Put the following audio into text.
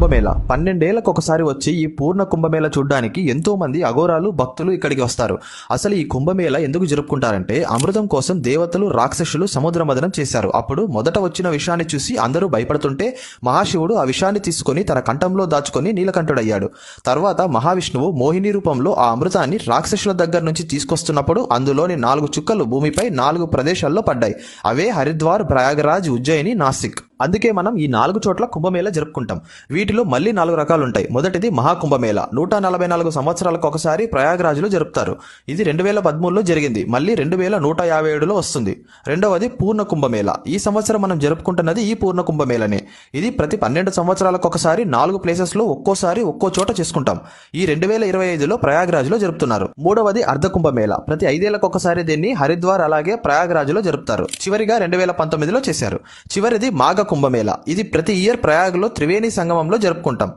కుంభమేళ 12 ఏళ్లకు ఒకసారి వచ్చి ఈ పూర్ణ కుంభమేళ చూడడానికి ఎంతో మంది అఘోరాలు భక్తులు ఇక్కడికి వస్తారు. అసలు ఈ కుంభమేళ ఎందుకు జరుపుకుంటారంటే అమృతం కోసం దేవతలు రాక్షసులు సముద్ర మదనం చేశారు. అప్పుడు మొదట వచ్చిన విషయాన్ని చూసి అందరూ భయపడుతుంటే మహాశివుడు ఆ విషయాన్ని తీసుకుని తన కంఠంలో దాచుకొని నీలకంఠుడయ్యాడు. తర్వాత మహావిష్ణువు మోహిని రూపంలో ఆ అమృతాన్ని రాక్షసుల దగ్గర నుంచి తీసుకొస్తున్నప్పుడు అందులోని 4 చుక్కలు భూమిపై 4 ప్రదేశాల్లో పడ్డాయి. అవే హరిద్వార్, ప్రయాగరాజ్, ఉజ్జయిని, నాసిక్. అందుకే మనం ఈ 4 చోట్ల కుంభమేళ జరుపుకుంటాం. వీటిలో మళ్ళీ 4 రకాలు ఉంటాయి. మొదటిది మహాకుంభమేళ, 144 సంవత్సరాలకు ఒకసారి ప్రయాగరాజ్లో జరుపుతారు. ఇది 2013లో జరిగింది, మళ్ళీ 2157లో వస్తుంది. రెండవది పూర్ణ కుంభమేళ. ఈ సంవత్సరం మనం జరుపుకుంటున్నది ఈ పూర్ణ కుంభమేళనే. ఇది ప్రతి 12 సంవత్సరాలకు ఒకసారి 4 ప్లేసెస్లో ఒక్కోసారి ఒక్కో చోట చేసుకుంటాం. ఈ 2025లో ప్రయాగరాజ్లో జరుపుతున్నారు. మూడవది అర్ధ కుంభమేళ. ప్రతి 5 ఏళ్లకు ఒకసారి దీన్ని హరిద్వార్ అలాగే ప్రయాగరాజ్లో జరుపుతారు. చివరిగా 2019లో చేశారు. చివరిది మాఘ కుంభమేళ. ఇది ప్రతి ఇయర్ ప్రయాగ్లో త్రివేణి సంగమంలో జరుపుకుంటాం.